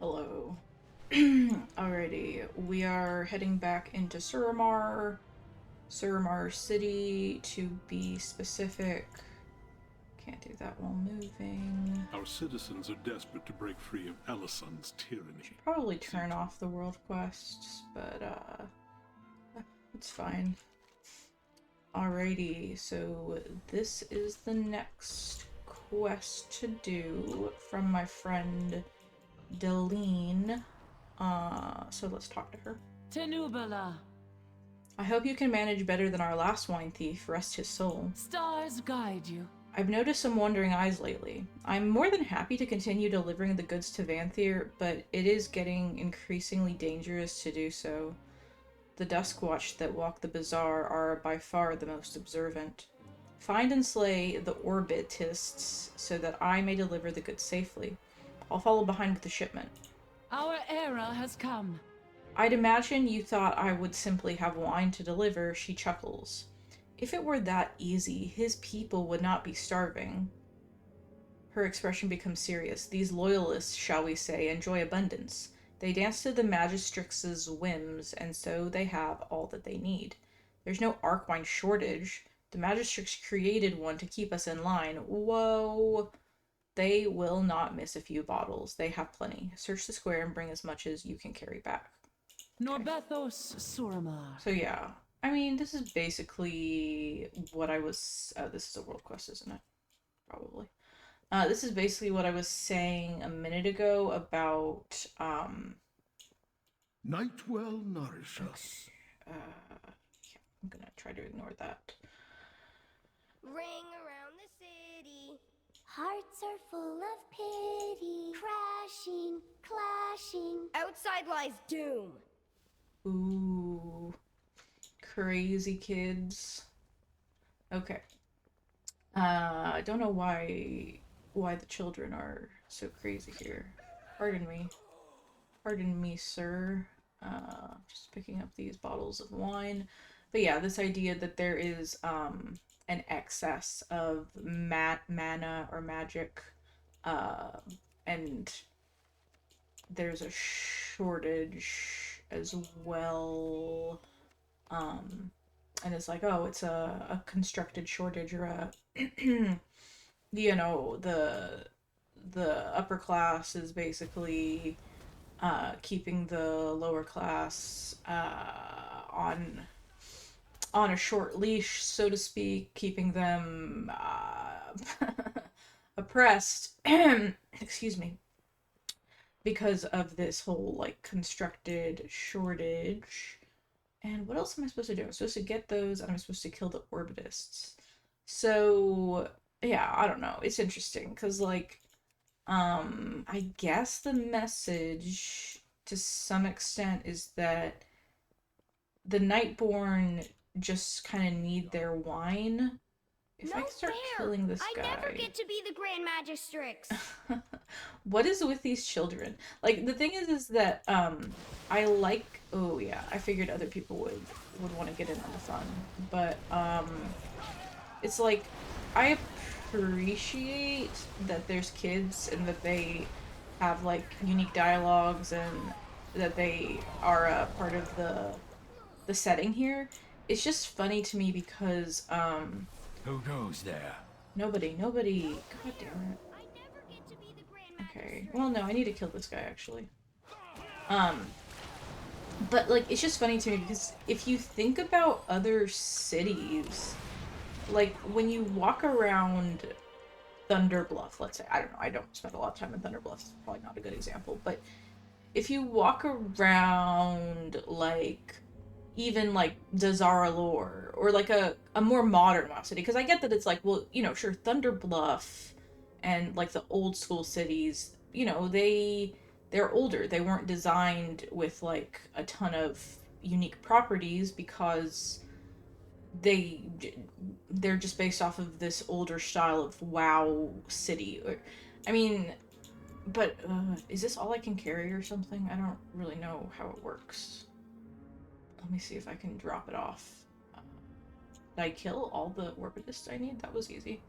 Hello. Alrighty, we are heading back into Suramar City to be specific. Can't do that while moving. Our citizens are desperate to break free of Alison's tyranny. Should probably turn off the world quests, but it's fine. Alrighty, so this is the next quest to do from my friend Deline. So let's talk to her. Tenubala, I hope you can manage better than our last wine thief, rest his soul. stars guide you. I've noticed some wandering eyes lately. I'm more than happy to continue delivering the goods to Vanthier, but it is getting increasingly dangerous to do so. The Duskwatch that walk the bazaar are by far the most observant. Find and slay the Orbitists so that I may deliver the goods safely. I'll follow behind with the shipment. Our era has come. I'd imagine you thought I would simply have wine to deliver, she chuckles. If it were that easy, his people would not be starving. Her expression becomes serious. These loyalists, shall we say, enjoy abundance. They dance to the Magistrix's whims, and so they have all that they need. There's no Arkwine shortage. The Magistrix created one to keep us in line. Whoa! They will not miss a few bottles. They have plenty. Search the square and bring as much as you can carry back. Norbethos Suramar. So yeah, I mean, this is basically what I was. This is a world quest, isn't it? Probably. This is basically what I was saying a minute ago about. Nightwell nourish us. Yeah, I'm gonna try to ignore that. Ring around the city. Hearts are full of pity. Crashing, clashing. Outside lies doom. Ooh, crazy kids. Okay. I don't know why the children are so crazy here. Pardon me. Pardon me, sir. Just picking up these bottles of wine. But yeah, this idea that there is an excess of mana or magic, and there's a shortage as well. And it's like, oh, it's a constructed shortage or a you know, the upper class is basically keeping the lower class on a short leash, so to speak, keeping them oppressed. Excuse me, because of this whole like constructed shortage. And what else am I supposed to do? I'm supposed to get those, and I'm supposed to kill the Orbitists. So yeah, I don't know. It's interesting because like I guess the message to some extent is that the Nightborn just kind of need their wine. If No I start fair. killing this I never guy, get to be the Grand Magistrix. what is with these children? Like the thing is that I like. Oh yeah, I figured other people would want to get in on the fun, but it's like I appreciate that there's kids and that they have like unique dialogues and that they are a part of the setting here. It's just funny to me because Who goes there? nobody. God damn it. I never get to be the Grand Okay. Magistrix. Well, no, I need to kill this guy actually. Um, but like it's just funny to me because if you think about other cities, like when you walk around Thunderbluff, let's say, I don't know, I don't spend a lot of time in Thunderbluff, it's probably not a good example, but if you walk around like even like Dazaralor or like a more modern WoW city, because I get that it's like, well, you know, sure, Thunderbluff and like the old school cities, you know, they're older. They weren't designed with like a ton of unique properties because they they're just based off of this older style of WoW city. Or, I mean, but is this all I can carry or something? I don't really know how it works. Let me see if I can drop it off. Did I kill all the Orbitists I need? That was easy.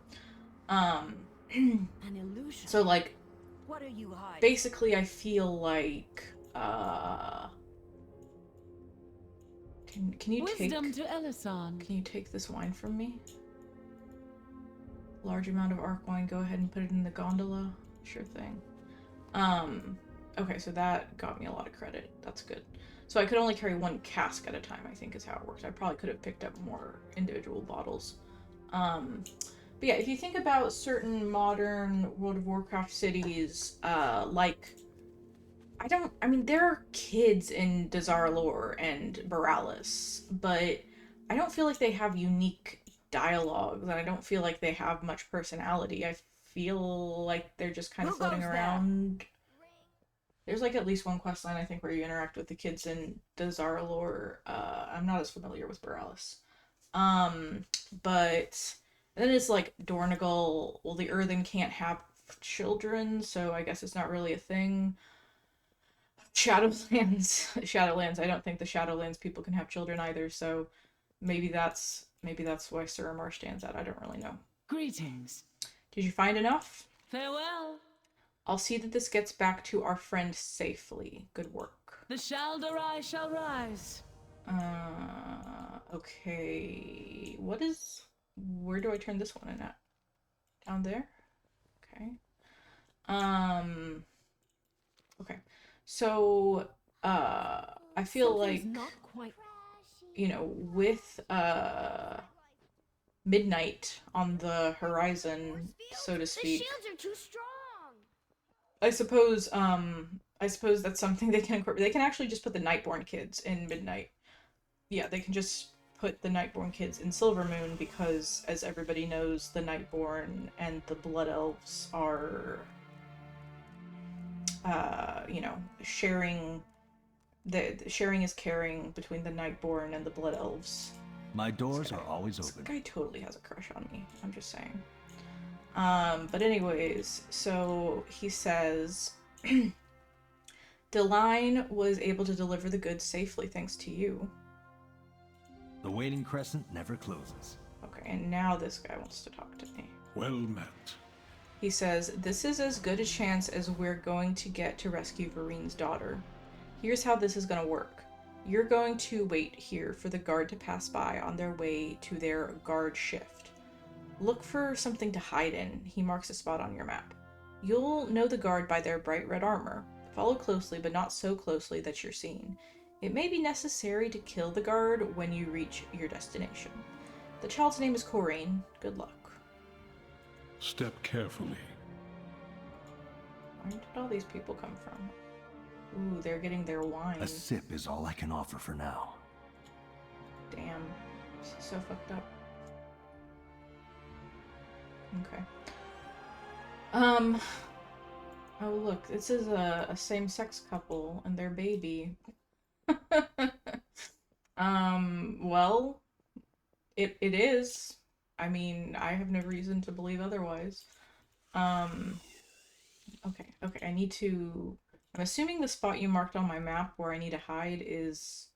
Um, An illusion. so like What are you hiding? basically I feel like, can you Wisdom take, to Elisan. can you take this wine from me? Large amount of arc wine, go ahead and put it in the gondola. Sure thing. Okay, so that got me a lot of credit. That's good. So I could only carry one cask at a time, I think is how it works. I probably could have picked up more individual bottles. But yeah, if you think about certain modern World of Warcraft cities, like, I mean, there are kids in Dazar'alor and Borealis, but I don't feel like they have unique dialogues, and I don't feel like they have much personality. I feel like they're just kind of Who floating goes there? around. There's like at least one quest line I think where you interact with the kids in Dazar'alor. I'm not as familiar with Borealis. But then it's like Dornagal. Well, the Earthen can't have children, so I guess it's not really a thing. Shadowlands, Shadowlands. I don't think the Shadowlands people can have children either. So maybe that's why Suramar stands out. I don't really know. Greetings. Did you find enough? Farewell. I'll see that this gets back to our friend safely. Good work. The Shaldarai shall rise. Okay. Where do I turn this one in at? Down there? Okay. Okay. So, I feel like, Something's not quite. you know, with, midnight on the horizon, so to The speak, shields are too strong. I suppose that's something they can incorporate. They can actually just put the Nightborn kids in midnight. Yeah, they can just put the Nightborn kids in Silvermoon because, as everybody knows, the Nightborn and the Blood Elves are, you know, sharing. The sharing is caring between the Nightborn and the Blood Elves. My doors are always This open. guy totally has a crush on me. I'm just saying. But anyways, so he says, Deline was able to deliver the goods safely thanks to you. The waiting crescent never closes. Okay, and now this guy wants to talk to me. Well met. He says, this is as good a chance as we're going to get to rescue Varine's daughter. Here's how this is going to work. You're going to wait here for the guard to pass by on their way to their guard shift. Look for something to hide in. He marks a spot on your map. You'll know the guard by their bright red armor. Follow closely, but not so closely that you're seen. It may be necessary to kill the guard when you reach your destination. The child's name is Coraine. Good luck. Step carefully. Where did all these people come from? Ooh, they're getting their wine. A sip is all I can offer for now. Damn. This is so fucked up. Okay. Oh look, this is a same-sex couple and their baby. Well, it is. I mean, I have no reason to believe otherwise. Okay, I need to... I'm assuming the spot you marked on my map where I need to hide is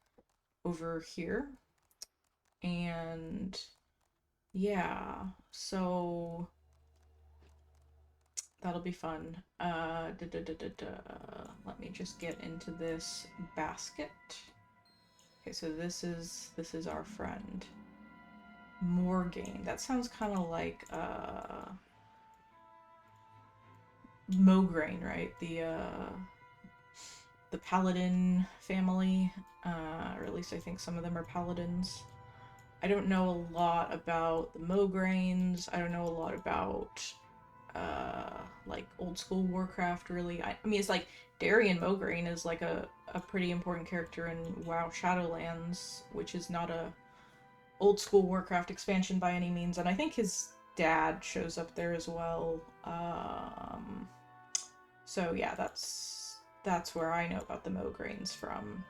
over here. And... yeah, so... that'll be fun. Let me just get into this basket. Okay, so this is our friend. Morgaine. That sounds kind of like, Mograine, right? The paladin family, or at least I think some of them are paladins. I don't know a lot about the Mograines. I don't know a lot about, like, old school Warcraft, really. I mean, it's like Darian Mograine is like a pretty important character in WoW Shadowlands, which is not a old school Warcraft expansion by any means, and I think his dad shows up there as well. So yeah, that's where I know about the Mograines from.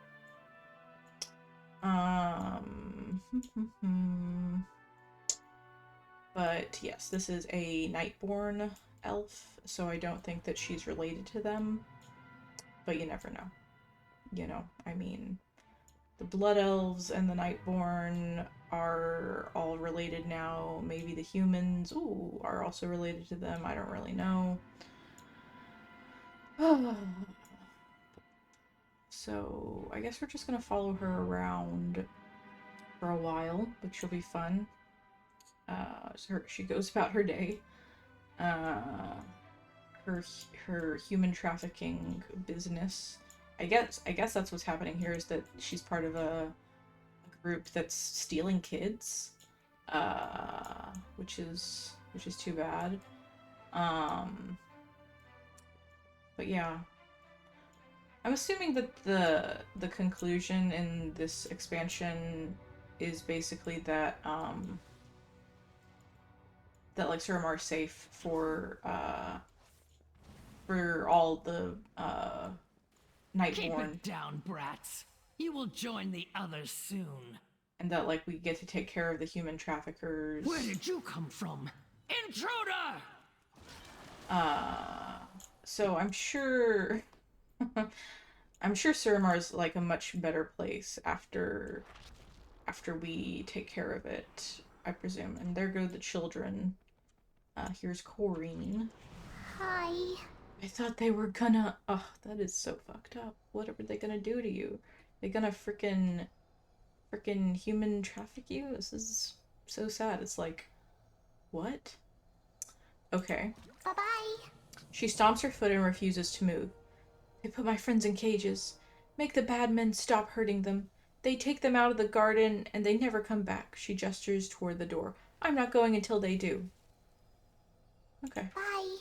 But yes, this is a Nightborn elf, so I don't think that she's related to them. But you never know. You know, I mean, the Blood Elves and the Nightborn are all related now. Maybe the humans, are also related to them. I don't really know. So, I guess we're just gonna follow her around for a while, which will be fun. She goes about her day. Uh, her human trafficking business. I guess that's what's happening here is that she's part of a group that's stealing kids, which is too bad. But yeah, I'm assuming that the conclusion in this expansion is basically that that like Suramar's safe for all the Keep Nightborn, it down, brats. You will join the others soon. and that like we get to take care of the human traffickers. Where did you come from? Intruder! So I'm sure I'm sure Suramar's like a much better place after we take care of it, I presume. And there go the children. Here's Corrine. Hi. I thought they were gonna. Oh, that is so fucked up. What are they gonna do to you? They gonna frickin' human traffic you? This is so sad. It's like, what? Okay. Bye-bye. She stomps her foot and refuses to move. They put my friends in cages. Make the bad men stop hurting them. They take them out of the garden and they never come back. She gestures toward the door. I'm not going until they do. Okay. Bye.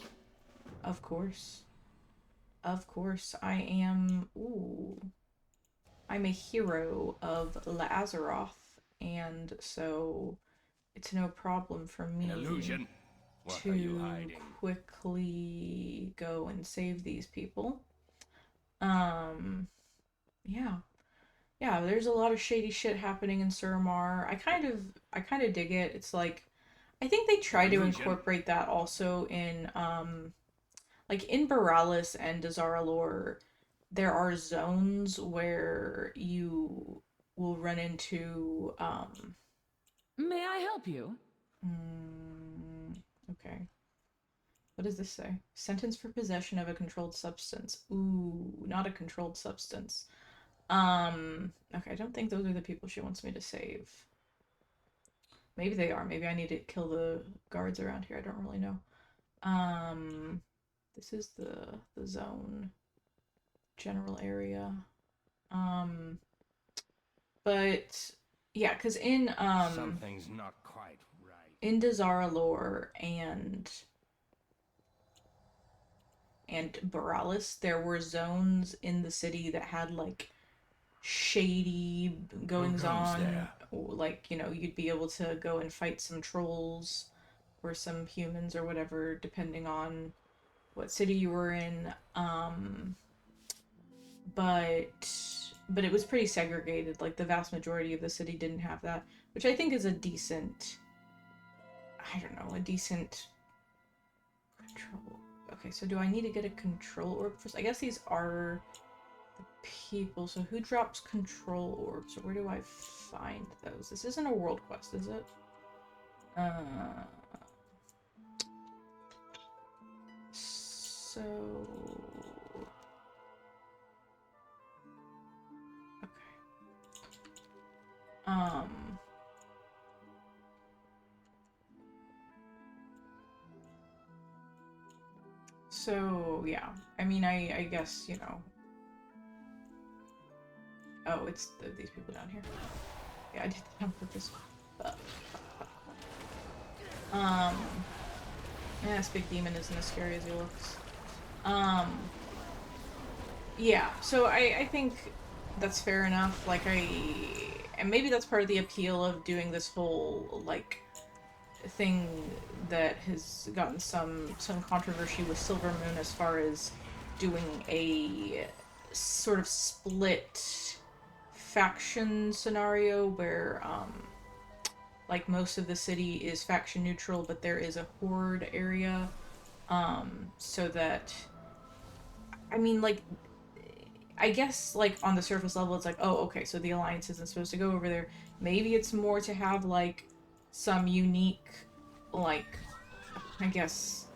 Of course. Of course. I am... Ooh. I'm a hero of Lazaroth, and so it's no problem for me Illusion. What are you to hiding? quickly go and save these people. Yeah. Yeah, there's a lot of shady shit happening in Suramar. I kind of dig it. It's like I think they try to Illusion. incorporate that also in like in Borealis and Dazar'alor, there are zones where you will run into May I help you? okay. What does this say? Sentence for possession of a controlled substance. Ooh, not a controlled substance. Okay, I don't think those are the people she wants me to save. Maybe they are. Maybe I need to kill the guards around here. I don't really know. This is the zone. General area. But yeah, because in Something's not quite right. in Dazar'alor and Borealis, there were zones in the city that had like shady goings on. there? Like, you know, you'd be able to go and fight some trolls or some humans or whatever, depending on what city you were in. But it was pretty segregated. Like the vast majority of the city didn't have that, which I think is a decent, I don't know, a decent control. Okay, so do I need to get a control orb first? I guess these are the people. So who drops control orbs? Or where do I find those? This isn't a world quest, is it? So... Okay. So, yeah. I mean, I guess, you know... Oh, it's these people down here. Yeah, I did that on purpose. Yeah, this big demon isn't as scary as he looks. Yeah, so I think that's fair enough. Like, and maybe that's part of the appeal of doing this whole, like, thing that has gotten some controversy with Silver Moon as far as doing a sort of split faction scenario where, like, most of the city is faction neutral, but there is a horde area, so that, I mean, like, I guess, like, on the surface level, it's like, oh, okay, so the Alliance isn't supposed to go over there. Maybe it's more to have, like, some unique, like, I guess,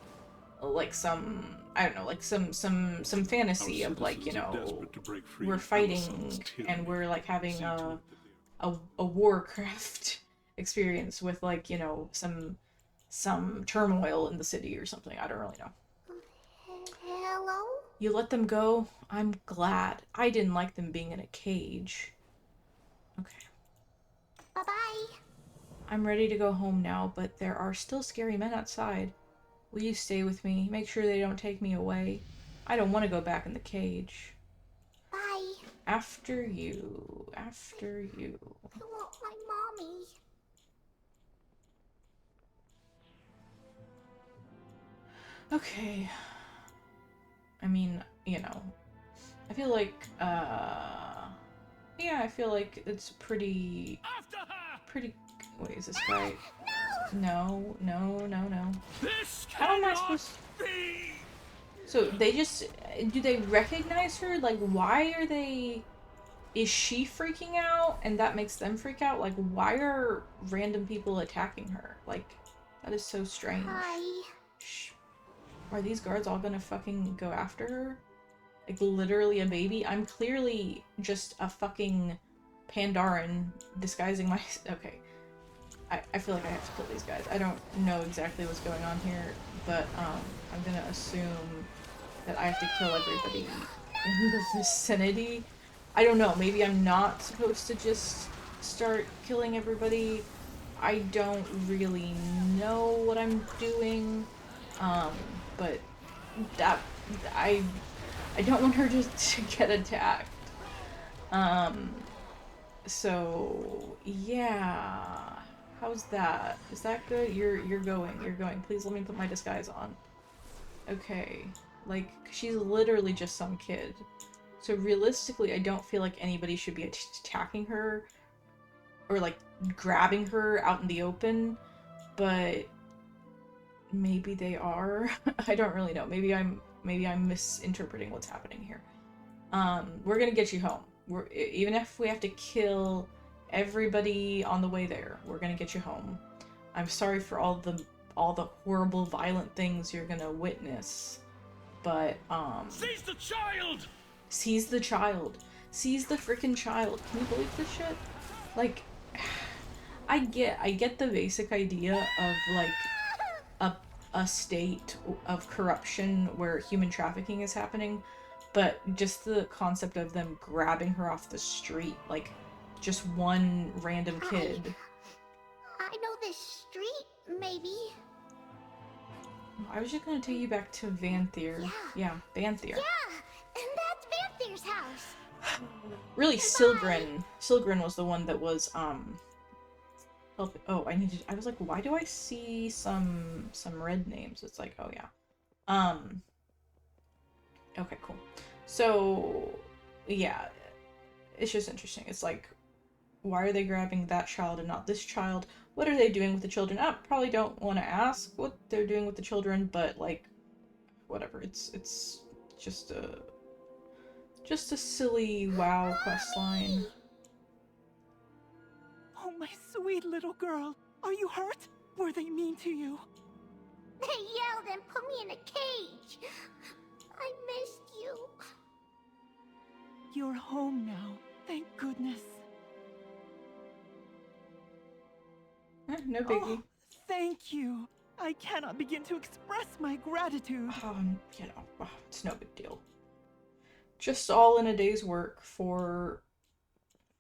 like, some I don't know, like some fantasy Our of like, citizens are desperate to break free we're of Alison's fighting tyranny. and we're like having See to it that they a warcraft experience with like, some turmoil in the city or something. I don't really know. Hello? You let them go? I'm glad. I didn't like them being in a cage. Okay. Bye-bye. I'm ready to go home now, but there are still scary men outside. Will you stay with me? Make sure they don't take me away. I don't want to go back in the cage. Bye. After you. After you. I want my mommy. Okay. I mean, I feel like, yeah, I feel like it's pretty, After her! pretty, wait, is this right? No, no, no, no. This How am I cannot supposed be! So they just, do they recognize her? Like, why are they, is she freaking out and that makes them freak out? Like, why are random people attacking her? Like, that is so strange. Hi. Shh. Are these guards all gonna fucking go after her? Like, literally a baby? I'm clearly just a fucking Pandaren disguising my... Okay. I feel like I have to kill these guys. I don't know exactly what's going on here, but, I'm gonna assume that I have to kill everybody in the vicinity. I don't know, maybe I'm not supposed to just start killing everybody. I don't really know what I'm doing. But that I don't want her to get attacked. So yeah. How's that? Is that good? You're going. You're going. Please let me put my disguise on. Okay. Like, she's literally just some kid. So realistically, I don't feel like anybody should be attacking her or like grabbing her out in the open, but maybe they are. I don't really know. Maybe I'm misinterpreting what's happening here. We're gonna get you home. Even if we have to kill everybody on the way there, we're gonna get you home. I'm sorry for all the horrible, violent things you're gonna witness, but Seize the child! seize the child. Seize the freaking child. Can you believe this shit? Like, I get the basic idea of like a state of corruption where human trafficking is happening, but just the concept of them grabbing her off the street, like just one random kid. I know this street, maybe. I was just gonna take you back to Vanthyr. Yeah, Vanthyr. Yeah, and that's Vantyr's house. Really, Silgrin. Silgrin was the one that was oh, I was like, why do I see some red names? It's like, oh yeah. Okay, cool. So yeah, it's just interesting. It's like, why are they grabbing that child and not this child? What are they doing with the children? I probably don't want to ask what they're doing with the children, but like, whatever. It's just a silly WoW questline. Oh, my sweet little girl. Are you hurt? Were they mean to you? They yelled and put me in a cage. I missed you. You're home now. Thank goodness. No biggie. Oh, thank you. I cannot begin to express my gratitude. It's no big deal. Just all in a day's work for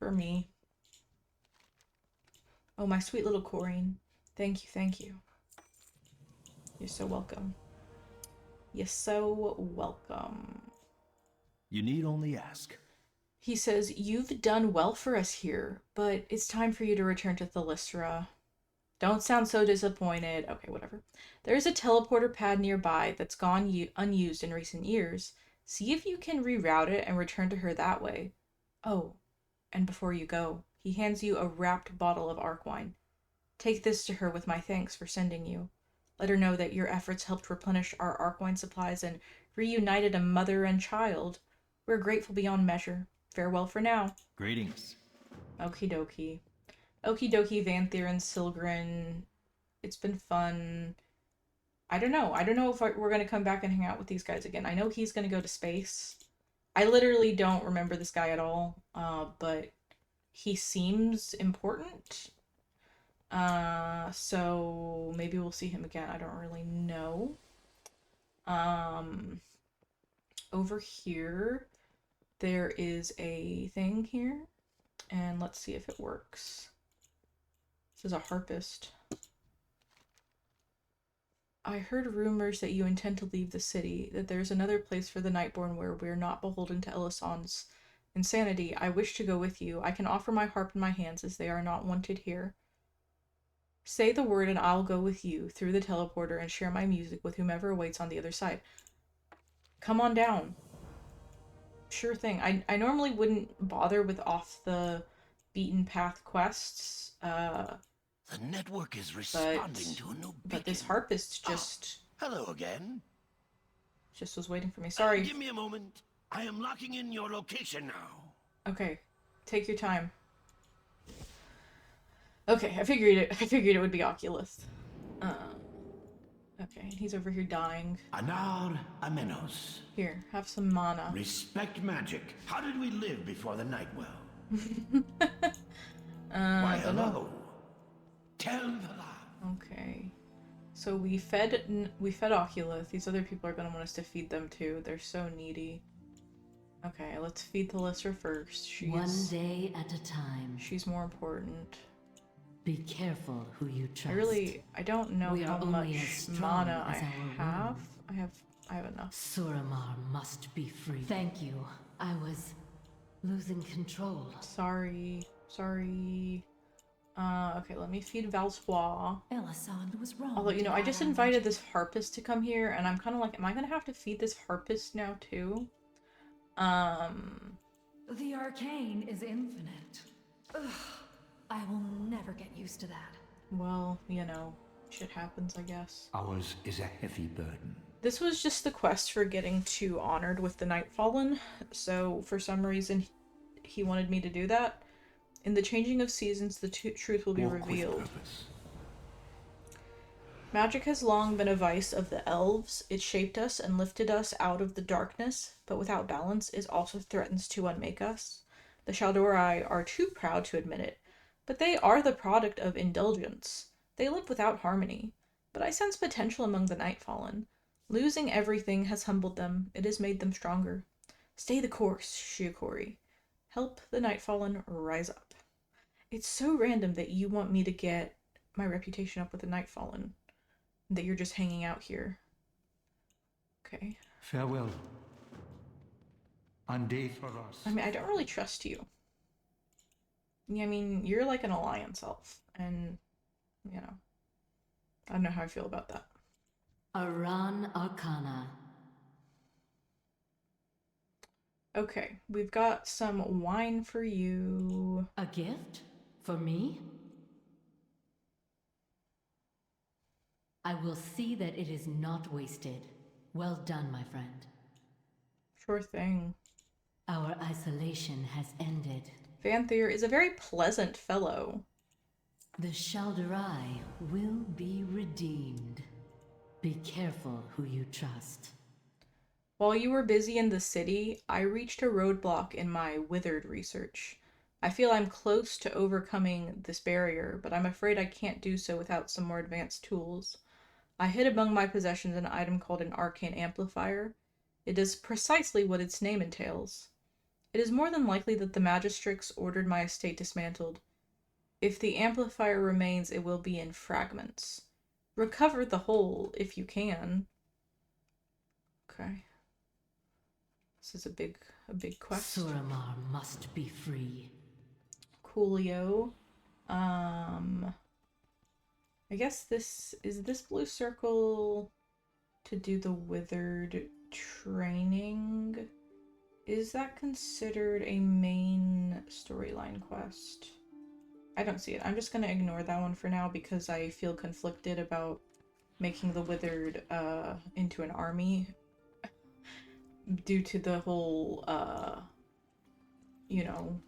me. Oh, my sweet little Corrine. Thank you, thank you. You're so welcome. You're so welcome. You need only ask. He says, you've done well for us here, but it's time for you to return to Thalystra. Don't sound so disappointed. Okay, whatever. There's a teleporter pad nearby that's gone unused in recent years. See if you can reroute it and return to her that way. Oh, and before you go, he hands you a wrapped bottle of arc wine. Take this to her with my thanks for sending you. Let her know that your efforts helped replenish our arc wine supplies and reunited a mother and child. We're grateful beyond measure. Farewell for now. Greetings. Okie dokie. Okie dokie, Vanthyr and Silgrin. It's been fun. I don't know. I don't know if we're going to come back and hang out with these guys again. I know he's going to go to space. I literally don't remember this guy at all, but he seems important. So maybe we'll see him again. I don't really know. Over here, there is a thing here, and let's see if it works. This is a harpist. I heard rumors that you intend to leave the city, that there's another place for the Nightborn where we're not beholden to Elisand's insanity. I wish to go with you. I can offer my harp in my hands as they are not wanted here. Say the word and I'll go with you through the teleporter and share my music with whomever awaits on the other side. Come on down. Sure thing. I normally wouldn't bother with off the beaten path quests, The network is responding to a new beacon. but this harpist just Hello again. was waiting for me. Sorry. Give me a moment. I am locking in your location now. Okay, take your time. Okay, I figured it would be Oculus. Okay, he's over here dying. Anar Amenos. Here, have some mana. Respect magic. How did we live before the Nightwell? Why, hello. Tell the lie. Okay, so we fed Oculus. These other people are gonna want us to feed them too. They're so needy. Okay, let's feed the Lesser first. One day at a time. She's more important. Be careful who you trust. I don't know We how are only much as strong mana as I our have. wounds. I have enough. Suramar must be free. Thank you. I was losing control. Sorry. Okay, let me feed Valsois. Elisand was wrong. Although, you know, I just invited this harpist to come here, and I'm kind of like, am I gonna have to feed this harpist now, too? The arcane is infinite. Ugh, I will never get used to that. Well, you know, shit happens, I guess. Ours is a heavy burden. This was just the quest for getting too honored with the Nightfallen, so for some reason he wanted me to do that. In the changing of seasons, the truth will be Walk with revealed. purpose. Magic has long been a vice of the elves. It shaped us and lifted us out of the darkness, but without balance, it also threatens to unmake us. The Shaldorai are too proud to admit it, but they are the product of indulgence. They live without harmony, but I sense potential among the Nightfallen. Losing everything has humbled them. It has made them stronger. Stay the course, Shiokori. Help the Nightfallen rise up. It's so random that you want me to get my reputation up with the Nightfallen. That you're just hanging out here. Okay. Farewell. And day for us. I mean, I don't really trust you. Yeah, I mean, you're like an alliance elf. And, you know, I don't know how I feel about that. Aran Arcana. Okay, we've got some wine for you. A gift? For me? I will see that it is not wasted. Well done, my friend. Sure thing. Our isolation has ended. Vanthyr is a very pleasant fellow. The Shaldorai will be redeemed. Be careful who you trust. While you were busy in the city, I reached a roadblock in my withered research. I feel I'm close to overcoming this barrier, but I'm afraid I can't do so without some more advanced tools. I hid among my possessions an item called an arcane amplifier. It does precisely what its name entails. It is more than likely that the magistrix ordered my estate dismantled. If the amplifier remains, it will be in fragments. Recover the whole, if you can. Okay. This is a big quest. Suramar must be free. Coolio. I guess this blue circle to do the withered training. Is that considered a main storyline quest? I don't see it. I'm just gonna ignore that one for now because I feel conflicted about making the withered into an army due to the whole you know,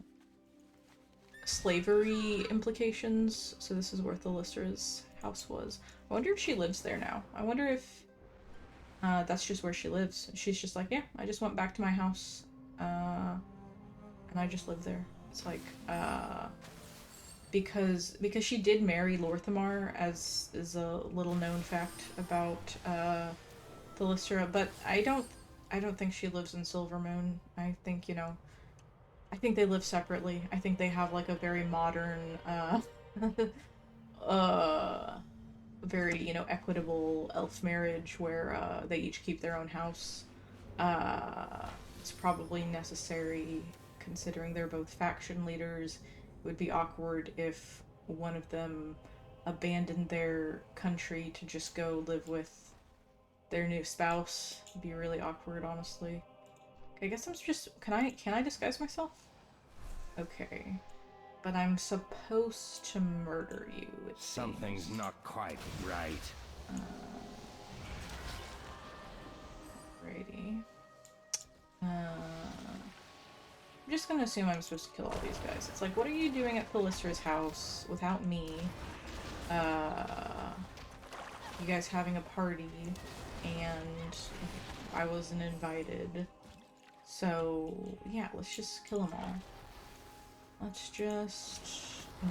slavery implications. So this is worth the listeners house was. I wonder if she lives there now. I wonder if that's just where she lives. She's just like, yeah, I just went back to my house, and I just live there. It's like, because she did marry Lorthamar, as is a little known fact about Thalystra, but I don't think she lives in Silvermoon. I think, you know, I think they live separately. I think they have like a very modern, very, you know, equitable elf marriage where they each keep their own house. It's probably necessary considering they're both faction leaders. It would be awkward if one of them abandoned their country to just go live with their new spouse. It'd be really awkward, honestly. Okay, I guess I'm just... Can I disguise myself? Okay. But I'm supposed to murder you, it Something's seems. not quite right. Alrighty. I'm just gonna assume I'm supposed to kill all these guys. It's like, what are you doing at Thalystra's house without me? You guys having a party, and I wasn't invited. So, yeah, let's just kill them all. Let's just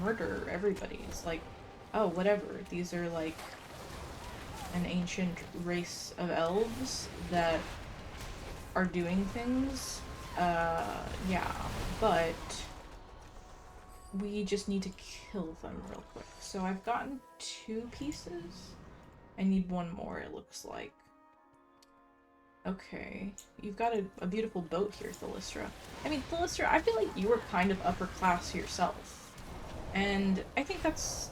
murder everybody. It's like, oh, whatever. These are like an ancient race of elves that are doing things. Yeah, but we just need to kill them real quick. So I've gotten 2 pieces. I need 1 more, it looks like. Okay, you've got a beautiful boat here, Thalystra. I mean, Thalystra, I feel like you were kind of upper class yourself. And I think that's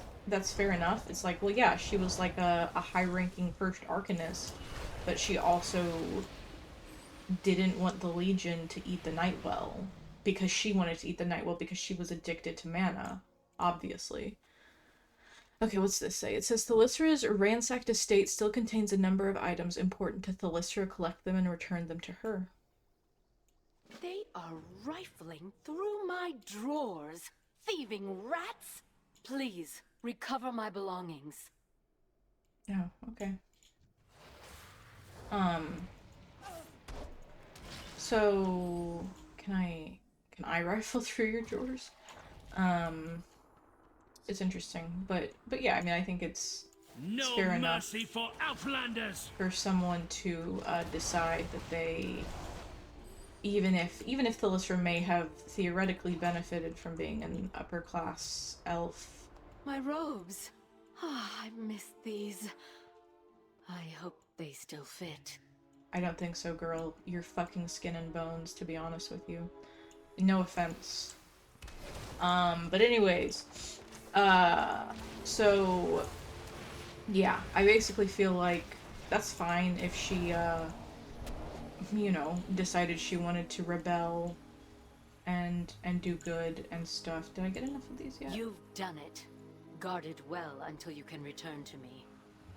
fair enough. It's like, well, yeah, she was like a high-ranking first Arcanist, but she also didn't want the Legion to eat the Nightwell, because she wanted to eat the Nightwell because she was addicted to mana, obviously. Okay, what's this say? It says Thalystra's ransacked estate still contains a number of items important to Thalystra. Collect them and return them to her. They are rifling through my drawers. Thieving rats! Please, recover my belongings. Oh, okay. So can I rifle through your drawers? It's interesting, but yeah, I mean, I think it's fair enough mercy for Outlanders. for someone to decide that they, even if Thalystra may have theoretically benefited from being an upper class elf. My robes. Ah, I missed these. I hope they still fit. I don't think so, girl. You're fucking skin and bones, to be honest with you. No offense. But anyways, so yeah, I basically feel like that's fine if she, you know, decided she wanted to rebel and do good and stuff. Did I get enough of these yet? You've done it. Guard it well until you can return to me.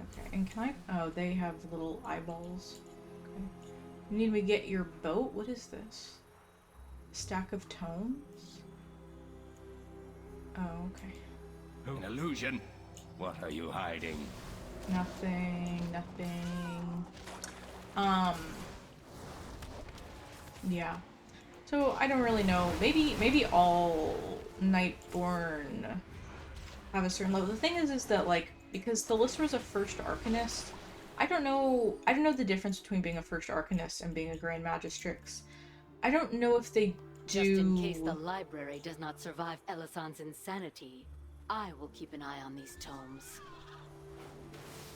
Okay, and can I... Oh, they have little eyeballs. Okay. You need me to get your boat? What is this? Stack of tomes? Oh, okay. An illusion? What are you hiding? Nothing, nothing. Yeah. So, I don't really know. Maybe all Nightborn have a certain level. The thing is that, like, because Thalystra's a first Arcanist, I don't know the difference between being a first Arcanist and being a Grand Magistrix. I don't know if they do... Just in case the library does not survive Elisand's insanity, I will keep an eye on these tomes.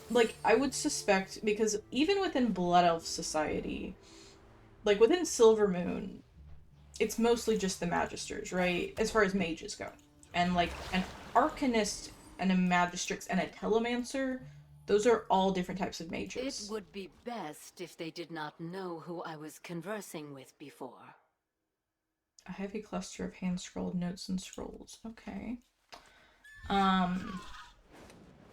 Like, I would suspect, because even within Blood Elf Society, like, within Silvermoon, it's mostly just the Magisters, right? As far as mages go. And, like, an Arcanist and a Magistrix and a Telemancer, those are all different types of mages. It would be best if they did not know who I was conversing with before. A heavy cluster of hand-scrolled notes and scrolls. Okay.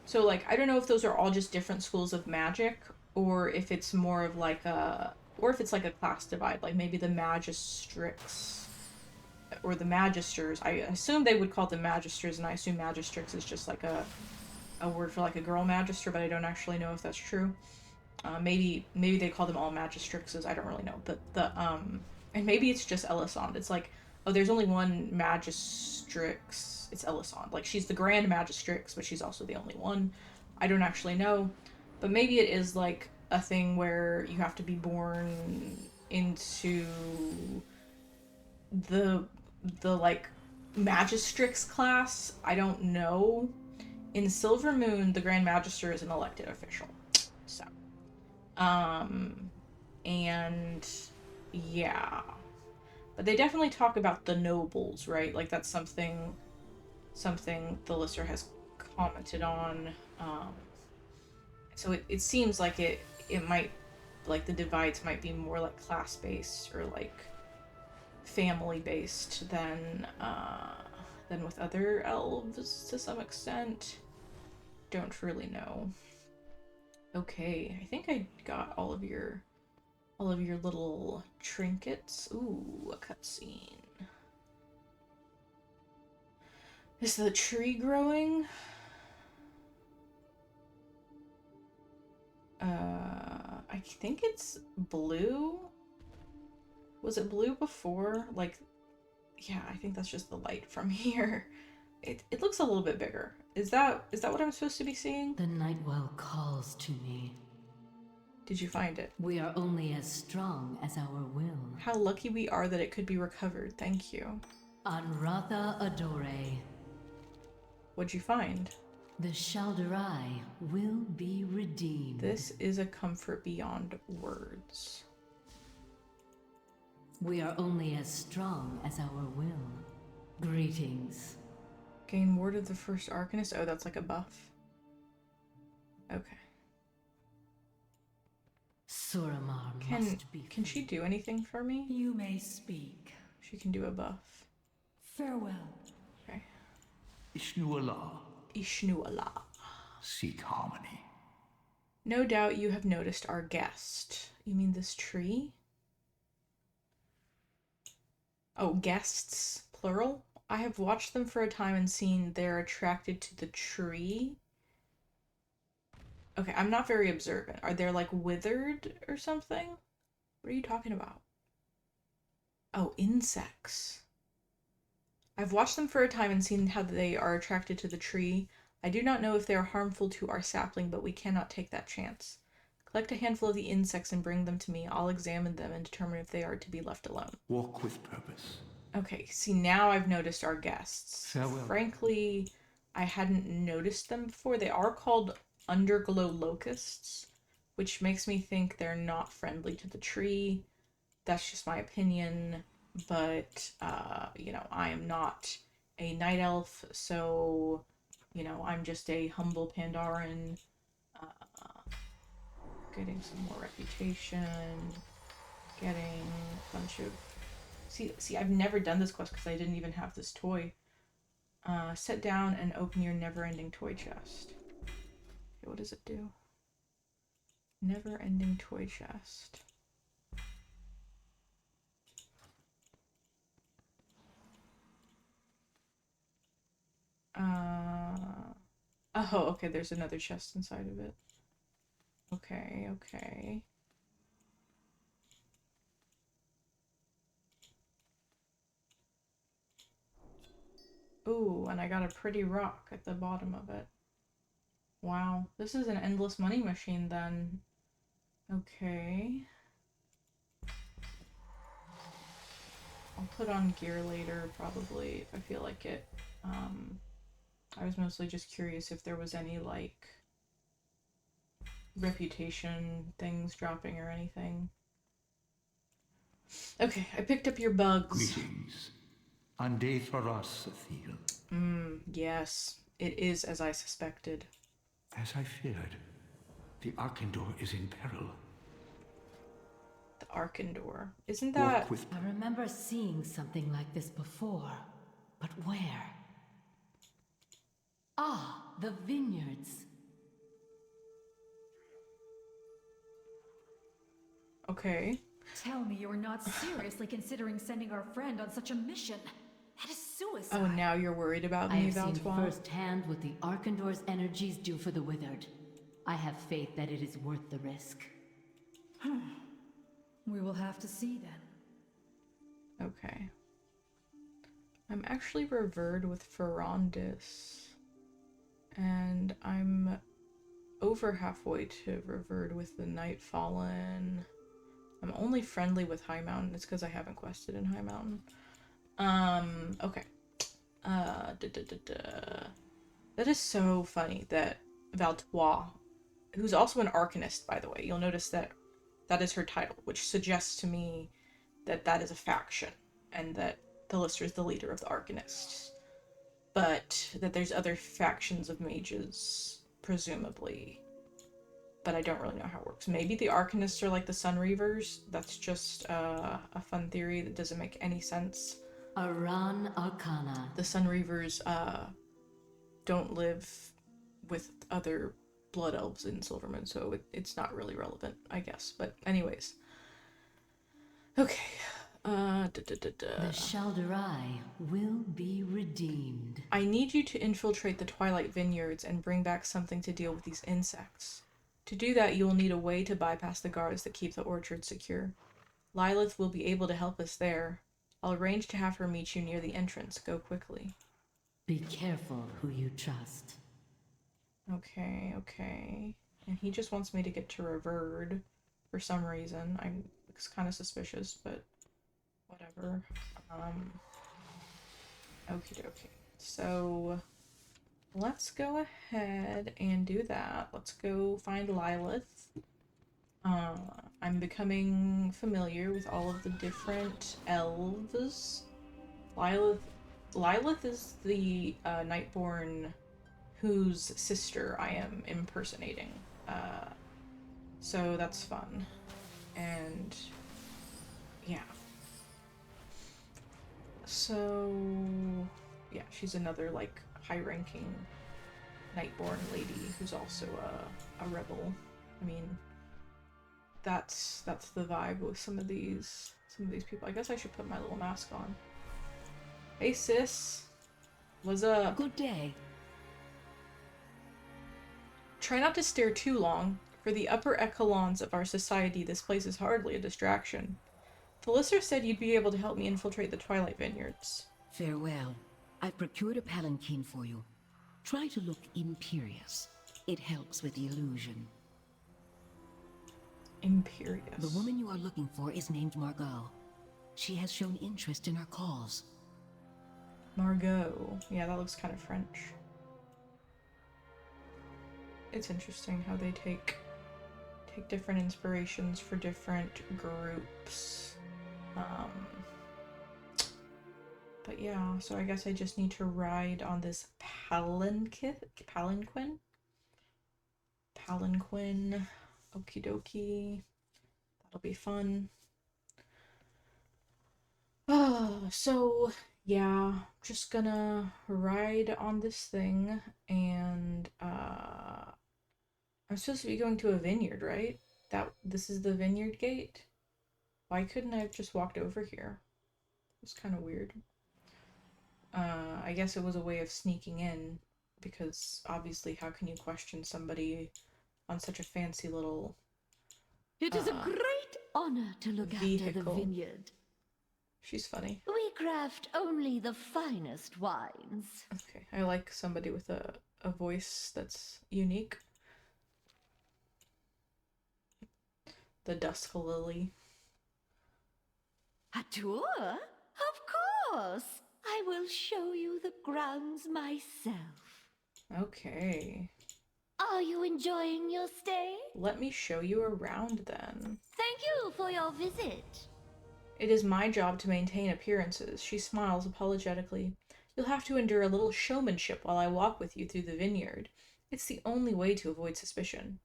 So, like, I don't know if those are all just different schools of magic, or if it's more of like a... Or if it's like a class divide, like maybe the Magistrix or the Magisters. I assume they would call them Magisters, and I assume Magistrix is just like a a word for like a girl magister, but I don't actually know if that's true. Maybe they call them all magistrixes. I don't really know, but and maybe it's just Elisande. It's like, oh, there's only one magistrix. It's Elisande. Like she's the grand magistrix, but she's also the only one. I don't actually know, but maybe it is like a thing where you have to be born into the like magistrix class. I don't know. In Silver Moon, the Grand Magister is an elected official. So, and yeah, but they definitely talk about the nobles, right? Like that's something the listener has commented on. So it seems like it might, like the divides might be more like class based or like family based than with other elves to some extent. Don't really know. Okay, I think I got all of your little trinkets. Ooh, a cutscene. Is the tree growing? I think it's blue. Was it blue before? Like, yeah, I think that's just the light from here. It looks a little bit bigger. Is that what I'm supposed to be seeing? The Nightwell calls to me. Did you find it? We are only as strong as our will. How lucky we are that it could be recovered. Thank you. Anratha Adore. What'd you find? The Shalderai will be redeemed. This is a comfort beyond words. We are only as strong as our will. Greetings. Gain ward of the first Arcanist. Oh, that's like a buff. Okay. Suramar must be. Can she do anything for me? You may speak. She can do a buff. Farewell. Okay. Ishnuala. Ishnuala. Seek harmony. No doubt you have noticed our guest. You mean this tree? Oh, guests, plural? I have watched them for a time and seen they're attracted to the tree. Okay, I'm not very observant. Are they like withered or something? What are you talking about? Oh, insects. I've watched them for a time and seen how they are attracted to the tree. I do not know if they are harmful to our sapling, but we cannot take that chance. Collect a handful of the insects and bring them to me. I'll examine them and determine if they are to be left alone. Walk with purpose. Okay, see, now I've noticed our guests. Farewell. Frankly, I hadn't noticed them before. They are called underglow locusts, which makes me think they're not friendly to the tree. That's just my opinion, but, you know, I am not a night elf, so, you know, I'm just a humble Pandaren, getting some more reputation, getting a bunch of... See, I've never done this quest because I didn't even have this toy. Sit down and open your never-ending toy chest. Okay, what does it do? Never-ending toy chest. Oh, okay, there's another chest inside of it. Okay, okay. Ooh, and I got a pretty rock at the bottom of it. Wow, this is an endless money machine then. Okay. I'll put on gear later, probably, if I feel like it. I was mostly just curious if there was any, like, reputation things dropping or anything. Okay, I picked up your bugs. Greetings. Ande Thoras Athil. Yes, it is as I suspected. As I feared, the Arkandor is in peril. The Arkandor. Isn't that... Walk with... I remember seeing something like this before, but where? Ah, the vineyards. Okay. Tell me you are not seriously considering sending our friend on such a mission. That is suicide. Oh, now you're worried about I me, have seen Valtois? firsthand what the Arkandor's energies do for the Withered. I have faith that it is worth the risk. We will have to see then. Okay. I'm actually revered with Ferondis. And I'm over halfway to revered with the Nightfallen. I'm only friendly with High Mountain. It's because I haven't quested in High Mountain. Okay. That is so funny that Valtois, who's also an Arcanist, by the way, you'll notice that that is her title, which suggests to me that that is a faction, and that Thalister is the leader of the Arcanists. But that there's other factions of mages, presumably. But I don't really know how it works. Maybe the Arcanists are like the Sun Reavers. That's just a fun theory that doesn't make any sense. Aran Arcana. The Sun Reavers don't live with other blood elves in Silvermoon, so it's not really relevant, I guess. But anyways. Okay. The Shalderai will be redeemed. I need you to infiltrate the Twilight Vineyards and bring back something to deal with these insects. To do that, you will need a way to bypass the guards that keep the orchard secure. Lilith will be able to help us there. I'll arrange to have her meet you near the entrance. Go quickly. Be careful who you trust. Okay. And he just wants me to get to Revered for some reason. I'm kind of suspicious, but whatever. Okie dokie. So let's go ahead and do that. Let's go find Lilith. I'm becoming familiar with all of the different elves. Lilith is the Nightborn whose sister I am impersonating. So that's fun. And yeah. So yeah, she's another like high-ranking Nightborn lady who's also a rebel. I mean, that's the vibe with some of these people. I guess I should put my little mask on. Hey sis, what's up? Good day. Try not to stare too long. For the upper echelons of our society, this place is hardly a distraction. Thalister said you'd be able to help me infiltrate the Twilight Vineyards. Farewell. I've procured a palanquin for you. Try to look imperious. It helps with the illusion. Imperious. The woman you are looking for is named Margot. She has shown interest in our cause. Margot. Yeah, that looks kind of French. It's interesting how they take different inspirations for different groups. But yeah, so I guess I just need to ride on this palanquin. Okie dokie. That'll be fun. So yeah, just gonna ride on this thing, and I'm supposed to be going to a vineyard, right? This is the vineyard gate? Why couldn't I have just walked over here? It's kind of weird. I guess it was a way of sneaking in, because obviously how can you question somebody on such a fancy little It is a great honor to look after vehicle. the vineyard. She's funny. We craft only the finest wines. Okay, I like somebody with a voice that's unique. The Dusk Lily. A tour? Of course! I will show you the grounds myself. Okay. Are you enjoying your stay? Let me show you around then. Thank you for your visit. It is my job to maintain appearances. She smiles apologetically. You'll have to endure a little showmanship while I walk with you through the vineyard. It's the only way to avoid suspicion.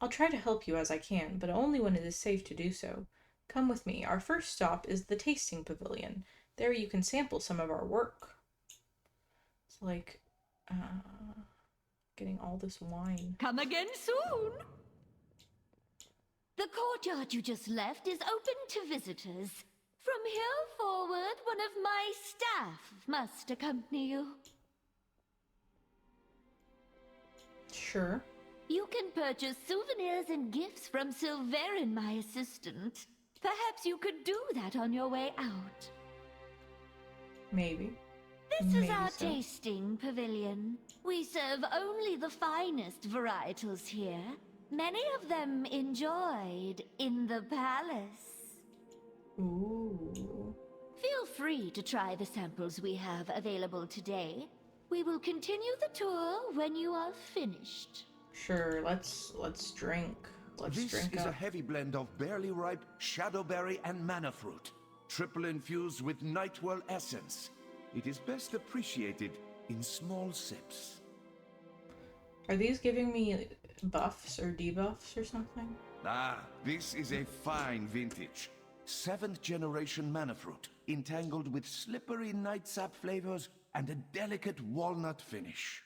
I'll try to help you as I can, but only when it is safe to do so. Come with me. Our first stop is the tasting pavilion. There you can sample some of our work. It's like, getting all this wine. Come again soon! The courtyard you just left is open to visitors. From here for forward, one of my staff must accompany you. Sure. You can purchase souvenirs and gifts from Silverin, my assistant. Perhaps you could do that on your way out. Maybe. This is Maybe our so. tasting pavilion. We serve only the finest varietals here. Many of them enjoyed in the palace. Ooh. Feel free to try the samples we have available today. We will continue the tour when you are finished. Sure, let's drink. Let's This drink is up. a heavy blend of barely ripe shadowberry and mana fruit, triple infused with nightwell essence. It is best appreciated in small sips. Are these giving me buffs or debuffs or something? Ah, this is a fine vintage. 7th generation mana fruit, entangled with slippery night sap flavors and a delicate walnut finish.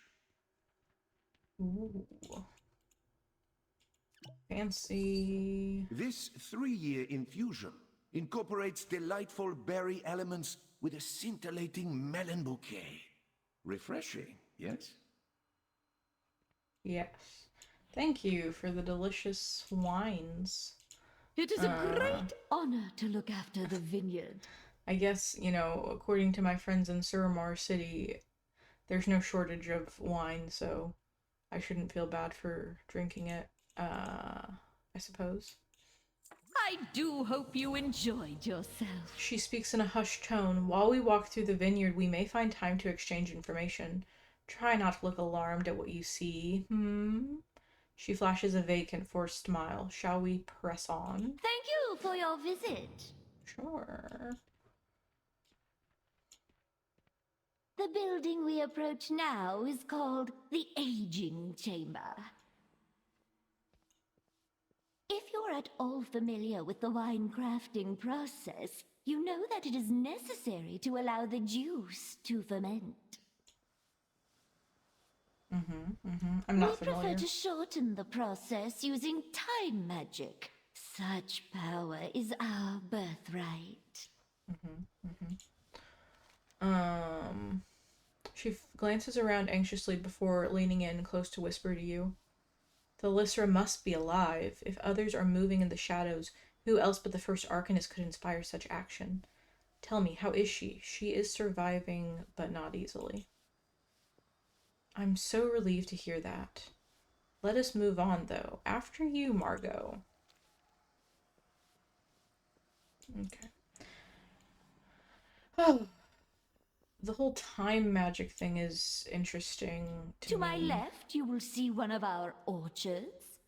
Ooh. Fancy. This 3-year infusion incorporates delightful berry elements with a scintillating melon bouquet. Refreshing, yes? Yes. Thank you for the delicious wines. It is a great honor to look after the vineyard. I guess, according to my friends in Suramar City, there's no shortage of wine, so I shouldn't feel bad for drinking it, I suppose. I do hope you enjoyed yourself. She speaks in a hushed tone. While we walk through the vineyard, we may find time to exchange information. Try not to look alarmed at what you see. She flashes a vacant, forced smile. Shall we press on? Thank you for your visit. Sure. The building we approach now is called the Aging Chamber. If you're at all familiar with the wine crafting process, you know that it is necessary to allow the juice to ferment. I'm not We familiar. prefer to shorten the process using time magic. Such power is our birthright. She glances around anxiously before leaning in close to whisper to you. The Lysra must be alive. If others are moving in the shadows, who else but the first Arcanist could inspire such action? Tell me, how is she? She is surviving, but not easily. I'm so relieved to hear that. Let us move on, though. After you, Margot. Okay. Oh. The whole time magic thing is interesting to me. To my left, you will see one of our orchards.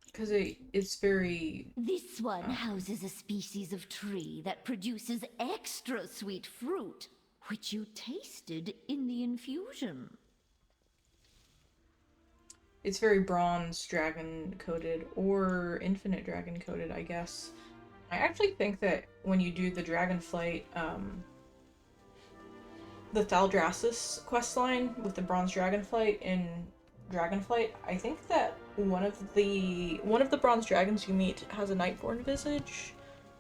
Because it's very... This one houses a species of tree that produces extra sweet fruit, which you tasted in the infusion. It's very bronze dragon coated, or infinite dragon coated, I guess. I actually think that when you do the Dragonflight, the Thaldraszus questline with the bronze Dragonflight in Dragonflight, I think that one of the bronze dragons you meet has a Nightborn visage,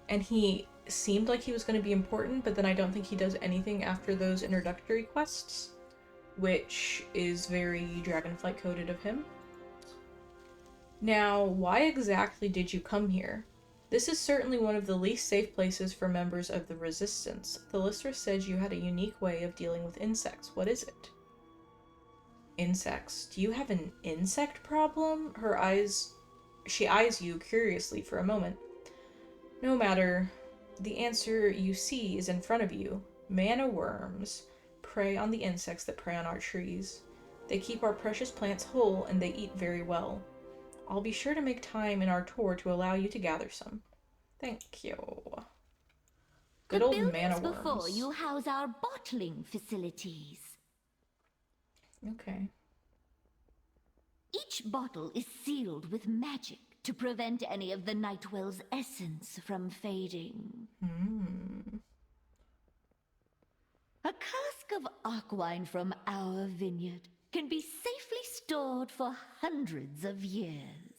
and he seemed like he was going to be important, but then I don't think he does anything after those introductory quests, which is very Dragonflight coded of him. Now, why exactly did you come here? This is certainly one of the least safe places for members of the Resistance. The Lysra said you had a unique way of dealing with insects. What is it? Insects. Do you have an insect problem? She eyes you curiously for a moment. No matter. The answer you see is in front of you. Mana worms prey on the insects that prey on our trees. They keep our precious plants whole, and they eat very well. I'll be sure to make time in our tour to allow you to gather some. Thank you. Good old mana worms. Before you house our bottling facilities. Okay. Each bottle is sealed with magic to prevent any of the Nightwell's essence from fading. A cask of aquawine from our vineyard can be safely stored for hundreds of years.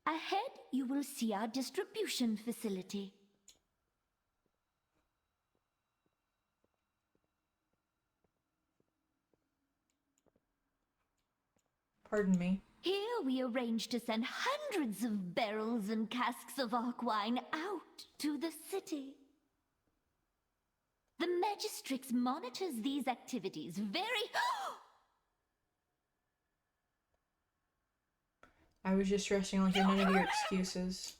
Ahead, you will see our distribution facility. Pardon me. Here we arrange to send hundreds of barrels and casks of arc wine out to the city. The Magistrix monitors these activities very... I was just resting like you're none of your excuses.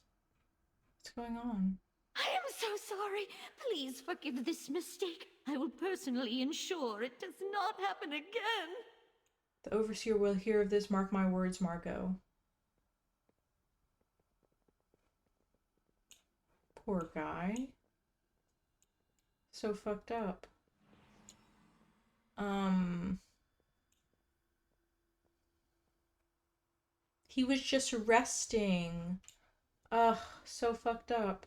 What's going on? I am so sorry. Please forgive this mistake. I will personally ensure it does not happen again. The Overseer will hear of this, mark my words, Margot. Poor guy. So fucked up. He was just resting. Ugh, so fucked up.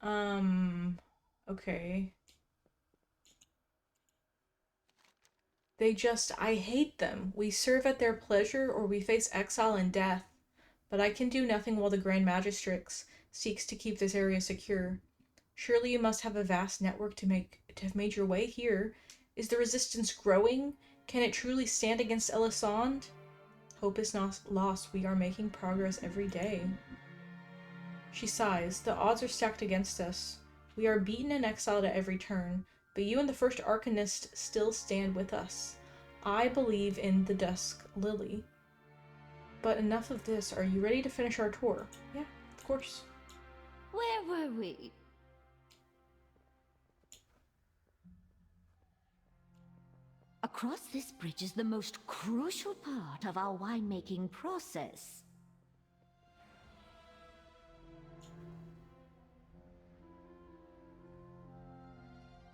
Okay. I hate them. We serve at their pleasure or we face exile and death. But I can do nothing while the Grand Magistrix seeks to keep this area secure. Surely you must have a vast network to have made your way here. Is the resistance growing? Can it truly stand against Elisande? Hope is not lost. We are making progress every day. She sighs. The odds are stacked against us. We are beaten and exiled at every turn, but you and the first Arcanist still stand with us. I believe in the Dusk Lily. But enough of this. Are you ready to finish our tour? Yeah, of course. Where were we? Across this bridge is the most crucial part of our winemaking process.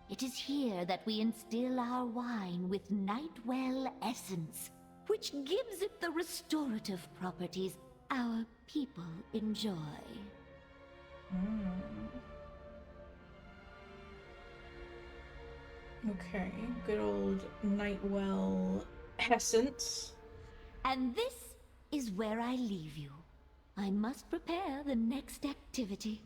It is here that we instill our wine with Nightwell essence, which gives it the restorative properties our people enjoy. Okay, good old Nightwell essence. And this is where I leave you. I must prepare the next activity.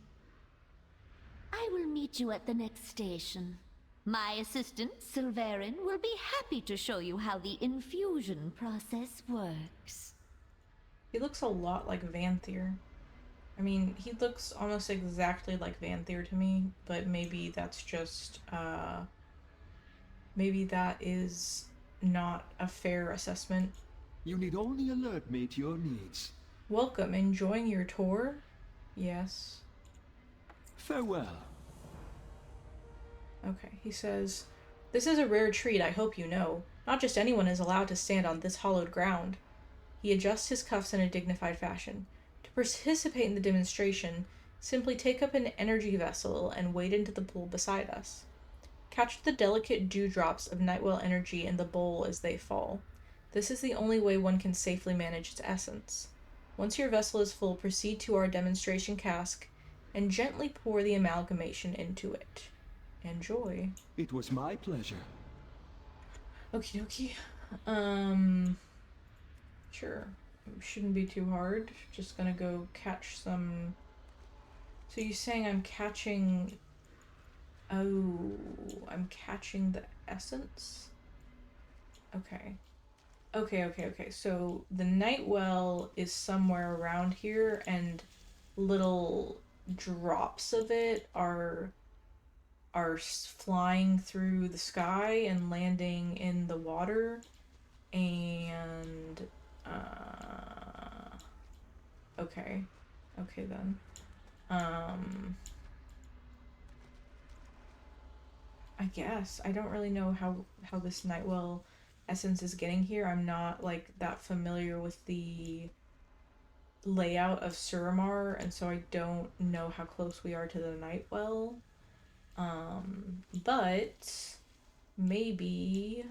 I will meet you at the next station. My assistant, Silverin, will be happy to show you how the infusion process works. He looks a lot like Vanthyr. I mean, he looks almost exactly like Vanthyr to me, but maybe that's just, maybe that is not a fair assessment. You need only alert me to your needs. Welcome, enjoying your tour? Yes. Farewell. Okay, he says, "This is a rare treat, I hope you know. Not just anyone is allowed to stand on this hallowed ground." He adjusts his cuffs in a dignified fashion. To participate in the demonstration, simply take up an energy vessel and wade into the pool beside us. Catch the delicate dewdrops of Nightwell energy in the bowl as they fall. This is the only way one can safely manage its essence. Once your vessel is full, proceed to our demonstration cask and gently pour the amalgamation into it. Enjoy. It was my pleasure. Okie dokie. Sure. Shouldn't be too hard. Just gonna go catch some... So you're saying I'm catching... Oh, I'm catching the essence? Okay. Okay. So the Nightwell is somewhere around here, and little drops of it are flying through the sky and landing in the water, and okay then. I guess I don't really know how this Nightwell essence is getting here. I'm not like that familiar with the layout of Suramar, and so I don't know how close we are to the Nightwell. But maybe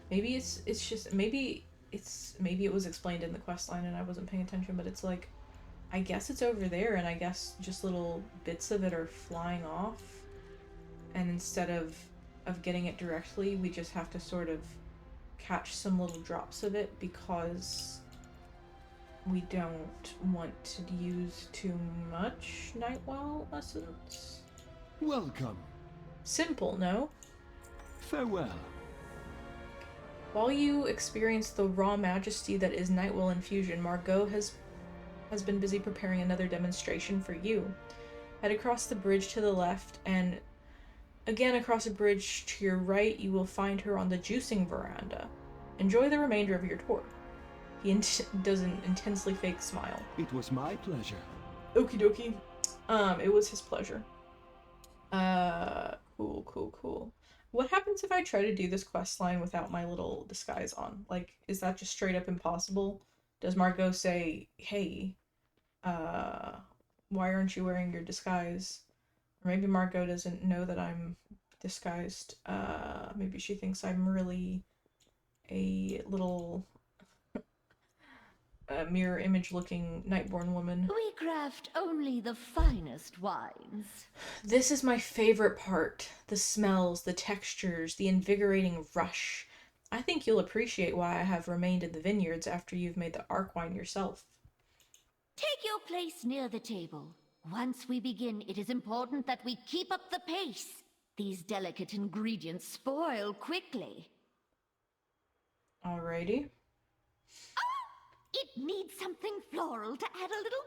maybe it was explained in the quest line and I wasn't paying attention, but it's like, I guess it's over there, and I guess just little bits of it are flying off, and instead of getting it directly, we just have to sort of catch some little drops of it, because we don't want to use too much Nightwell essence. Welcome. Simple, no? Farewell. While you experience the raw majesty that is Nightwell infusion, Margot has been busy preparing another demonstration for you. Head across the bridge to the left, and again across a bridge to your right, you will find her on the juicing veranda. Enjoy the remainder of your tour. He does an intensely fake smile. It was my pleasure. Okie dokie. It was his pleasure. Cool. What happens if I try to do this quest line without my little disguise on? Like, is that just straight up impossible? Does Margot say, hey, why aren't you wearing your disguise? Or maybe Margot doesn't know that I'm disguised. Maybe she thinks I'm really a little mirror image looking Nightborn woman. We craft only the finest wines. This is my favorite part. The smells, the textures, the invigorating rush. I think you'll appreciate why I have remained in the vineyards after you've made the arc wine yourself. Take your place near the table. Once we begin, it is important that we keep up the pace. These delicate ingredients spoil quickly. Alrighty. It needs something floral to add a little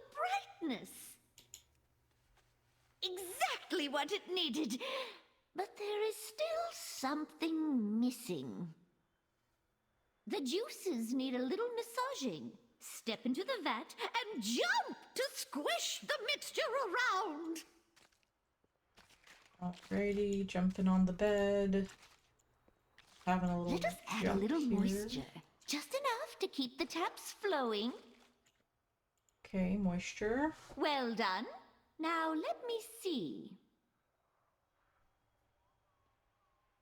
brightness. Exactly what it needed. But there is still something missing. The juices need a little massaging. Step into the vat and jump to squish the mixture around. Alrighty, jumping on the bed. Having a little Let us add a little moisture. Just enough to keep the taps flowing. Okay, moisture. Well done. Now let me see.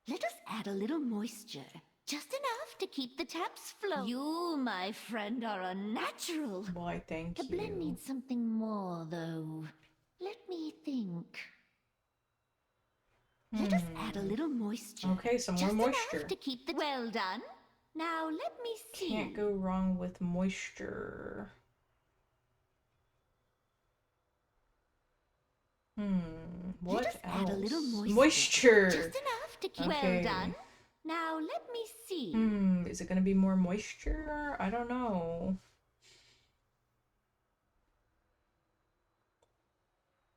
Let us add a little moisture. Just enough to keep the taps flowing. You, my friend, are a natural. Why, thank you. The blend needs something more, though. Let me think. Let us add a little moisture. Okay, some more Just moisture. enough to keep the... Well done. Now let me see. Can't go wrong with moisture. What Let us else? add a little moisture. Moisture! Just enough to keep... Okay. Well done. Now let me see. Is it gonna be more moisture? I don't know.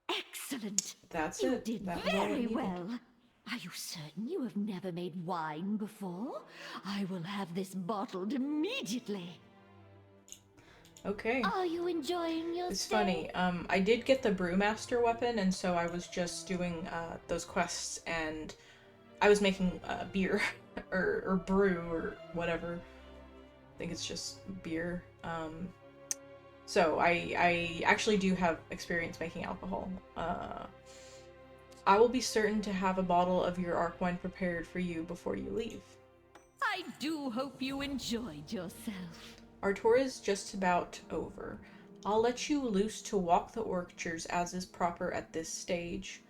Excellent. That's You it. did That was all I very needed. well. Are you certain you have never made wine before? I will have this bottled immediately. Okay. Are you enjoying your It's stay? funny. I did get the Brewmaster weapon, and so I was just doing those quests, and I was making beer or brew or whatever. I think it's just beer. So I actually do have experience making alcohol. I will be certain to have a bottle of your arc wine prepared for you before you leave. I do hope you enjoyed yourself. Our tour is just about over. I'll let you loose to walk the orchards as is proper at this stage.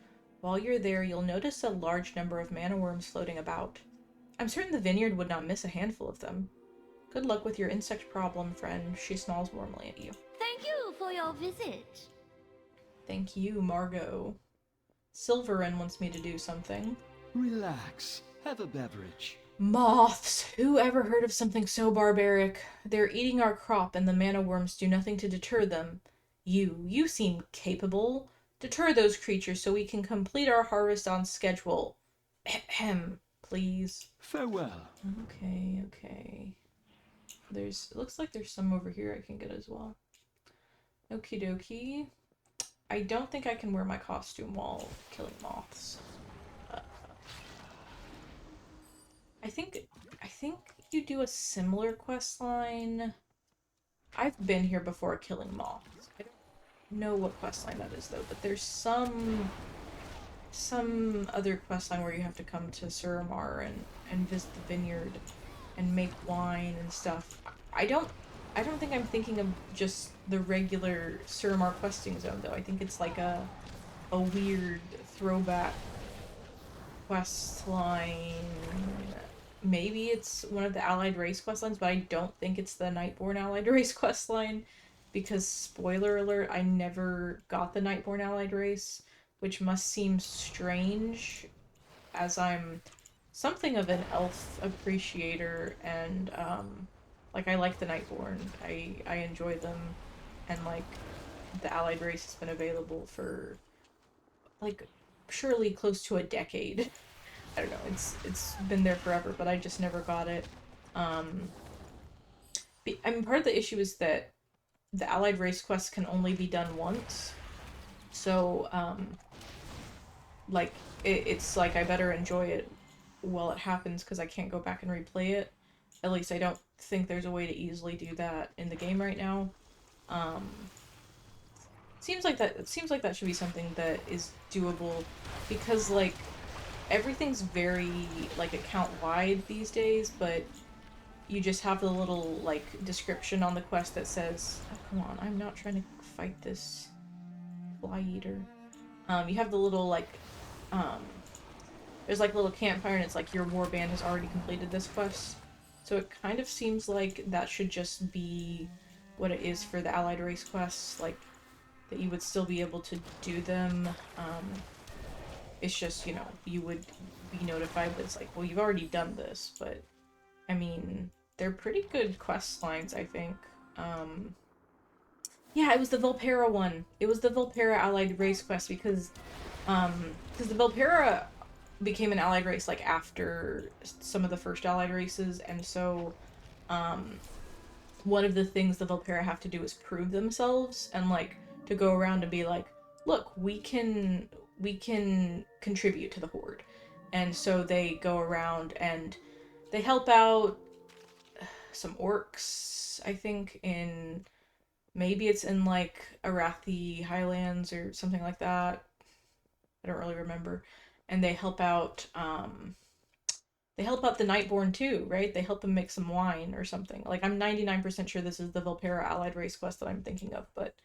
While you're there, you'll notice a large number of mana worms floating about. I'm certain the vineyard would not miss a handful of them. Good luck with your insect problem, friend. She smiles warmly at you. Thank you for your visit. Thank you, Margot. Silverin wants me to do something. Relax. Have a beverage. Moths! Who ever heard of something so barbaric? They're eating our crop and the mana worms do nothing to deter them. You seem capable. Deter those creatures so we can complete our harvest on schedule. Ahem, please. Farewell. Okay. It looks like there's some over here I can get as well. Okie dokie. I don't think I can wear my costume while killing moths. I think you do a similar quest line. I've been here before killing moths. I don't know what quest line that is though, but there's some other quest line where you have to come to Suramar and visit the vineyard and make wine and stuff. I don't think I'm thinking of just the regular Suramar questing zone though. I think it's like a weird throwback quest line. Maybe it's one of the allied race quest lines, but I don't think it's the Nightborn allied race quest line. because spoiler alert, I never got the Nightborn allied race, which must seem strange as I'm something of an elf appreciator, and like I like the Nightborn. I enjoy them, and like the allied race has been available for like surely close to a decade. I don't know, it's been there forever, but I just never got it. I mean, part of the issue is that the allied race quests can only be done once, so like it's like I better enjoy it while it happens because I can't go back and replay it. At least I don't think there's a way to easily do that in the game right now. Seems like that should be something that is doable, because like everything's very like account wide these days, but you just have the little like description on the quest that says, oh come on, I'm not trying to fight this fly eater. You have the little like there's like a little campfire and it's like your warband has already completed this quest. So it kind of seems like that should just be what it is for the allied race quests, like that you would still be able to do them. It's just, you know, you would be notified that it's like, well, you've already done this, but I mean, they're pretty good quest lines, I think. Yeah, it was the Volpera one. It was the Volpera allied race quest because the Volpera became an allied race like after some of the first allied races, and so one of the things the Volpera have to do is prove themselves, and like to go around and be like, look, we can contribute to the Horde. And so they go around and they help out some orcs, I think, in maybe it's in like Arathi Highlands or something like that. I don't really remember. And they help out the Nightborn too, right? They help them make some wine or something. Like, I'm 99% sure this is the Volpera allied race quest that I'm thinking of, but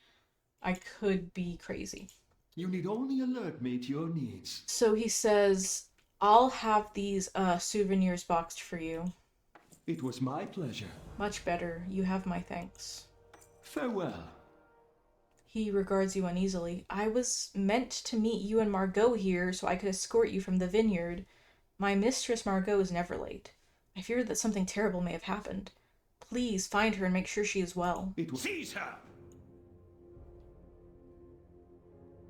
I could be crazy. You need only alert me to your needs. So he says, I'll have these souvenirs boxed for you. It was my pleasure. Much better. You have my thanks. Farewell. He regards you uneasily. I was meant to meet you and Margot here so I could escort you from the vineyard. My mistress Margot is never late. I fear that something terrible may have happened. Please find her and make sure she is well. Seize her!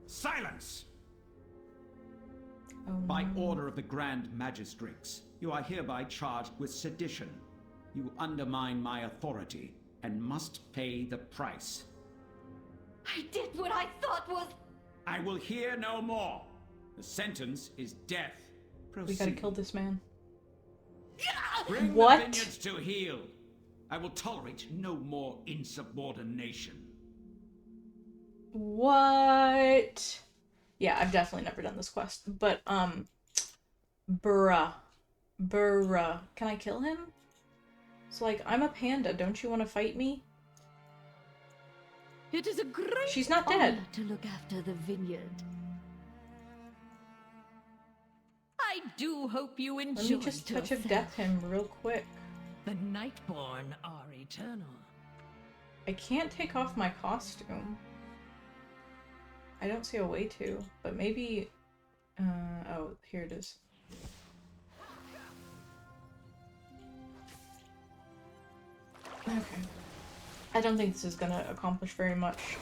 Silence! Oh, no. By order of the Grand Magistrates, you are hereby charged with sedition. You undermine my authority and must pay the price. I did what I thought was... I will hear no more. The sentence is death. Proceed. We gotta kill this man. Bring What? the vineyards to heel. I will tolerate no more insubordination. What? Yeah, I've definitely never done this quest. But, Burra. Can I kill him? So, like, I'm a panda. Don't you want to fight me? It is a great She's not dead. honor to look after the vineyard. I do hope you enjoyed Let me just touch of death him real quick. The Nightborn are eternal. I can't take off my costume. I don't see a way to, but maybe... oh, here it is. Okay. I don't think this is gonna accomplish very much,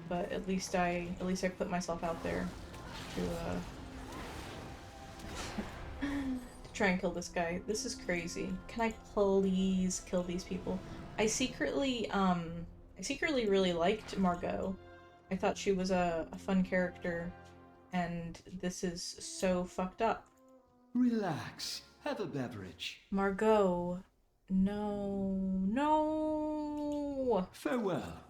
but at least I put myself out there to try and kill this guy. This is crazy. Can I please kill these people? I secretly really liked Margot. I thought she was a fun character, and this is so fucked up. Relax. Have a beverage. Margot. No. Farewell.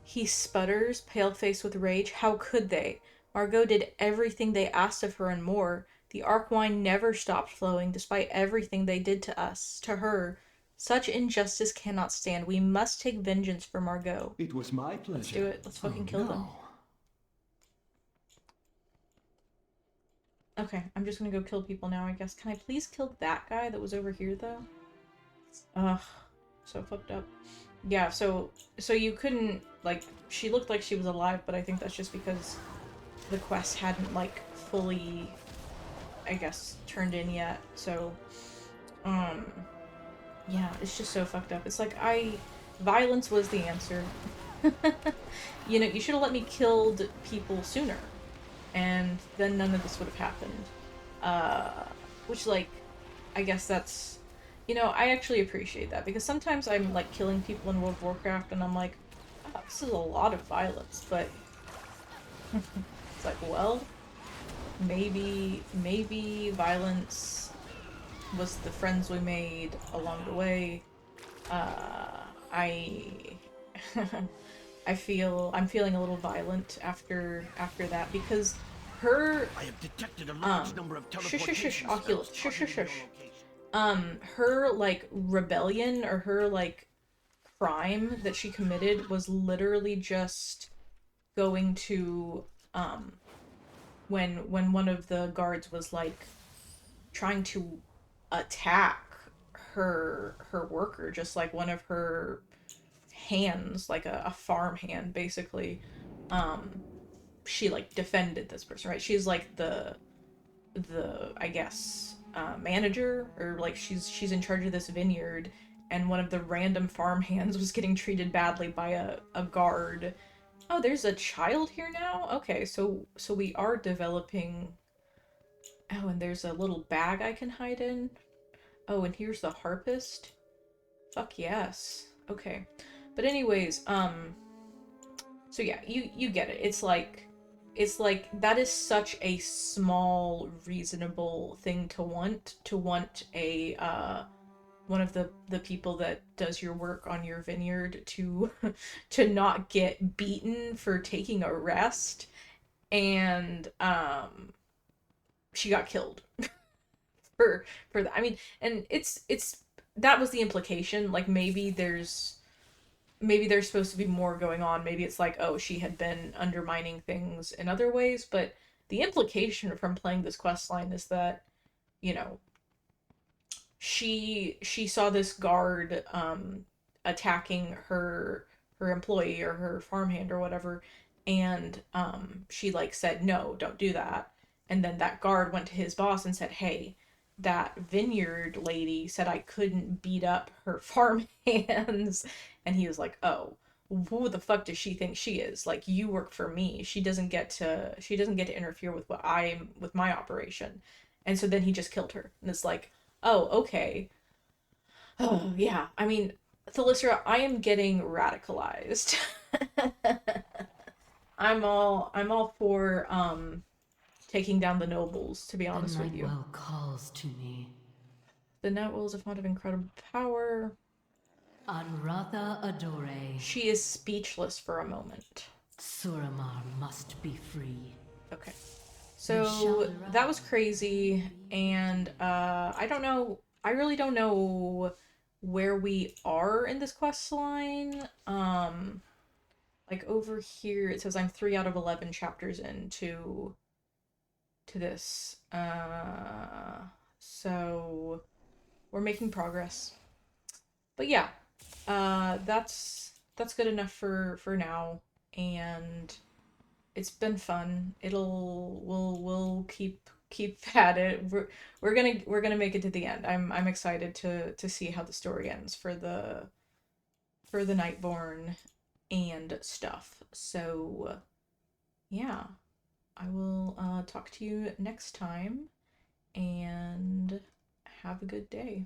He sputters, pale-faced with rage. How could they? Margot did everything they asked of her and more. The Arc wine never stopped flowing, despite everything they did to us, to her. Such injustice cannot stand. We must take vengeance for Margot. It was my pleasure. Let's do it. Let's fucking kill them. Okay, I'm just gonna go kill people now, I guess. Can I please kill that guy that was over here, though? Ugh. So fucked up. Yeah, so you couldn't, like, she looked like she was alive, but I think that's just because the quest hadn't, like, fully, I guess, turned in yet. So, yeah, it's just so fucked up. It's like, violence was the answer. You know, you should have let me killed people sooner, and then none of this would have happened. Which, like, I guess that's, you know, I actually appreciate that, because sometimes I'm, like, killing people in World of Warcraft, and I'm like, oh, this is a lot of violence, but it's like, well, maybe violence was the friends we made along the way. I'm feeling a little violent after that, because her I have detected a large number of shush, teleportation Oculus, spells shush. targeting your location. Her, like, rebellion, or her, like, crime that she committed was literally just going to, when one of the guards was, like, trying to attack her worker, just like one of her hands, like a farm hand, basically, she, like, defended this person, right? She's like the I guess, manager, or, like, she's in charge of this vineyard, and one of the random farm hands was getting treated badly by a guard. Oh, there's a child here now? Okay, so we are developing. Oh, and there's a little bag I can hide in. Oh, and here's the harpist. Fuck yes. Okay. But anyways, so yeah, you get it. It's like that is such a small, reasonable thing to want a one of the people that does your work on your vineyard to to not get beaten for taking a rest, and she got killed for that. I mean, and it's that was the implication. Like, maybe there's supposed to be more going on. Maybe it's like, oh, she had been undermining things in other ways, but the implication from playing this quest line is that, you know, she saw this guard attacking her employee, or her farmhand, or whatever, and she, like, said, no, don't do that. And then that guard went to his boss and said, hey, that vineyard lady said I couldn't beat up her farm hands. And he was like, oh, who the fuck does she think she is? Like, you work for me. She doesn't get to interfere with with my operation. And so then he just killed her. And it's like, oh, okay. Oh, yeah. I mean, Thalyssra, I am getting radicalized. I'm all for taking down the nobles, to be honest with you. The Nightwell calls to me. The Nightwell is a font of incredible power. Anratha Adore. She is speechless for a moment. Suramar must be free. Okay. So that was crazy, and I don't know. I really don't know where we are in this quest line. Like, over here it says I'm 3 out of 11 chapters into this. So we're making progress. But yeah, that's good enough for now, and it's been fun. We'll keep at it. We're gonna make it to the end. I'm excited to see how the story ends for the Nightborn and stuff. So yeah, I will talk to you next time, and have a good day.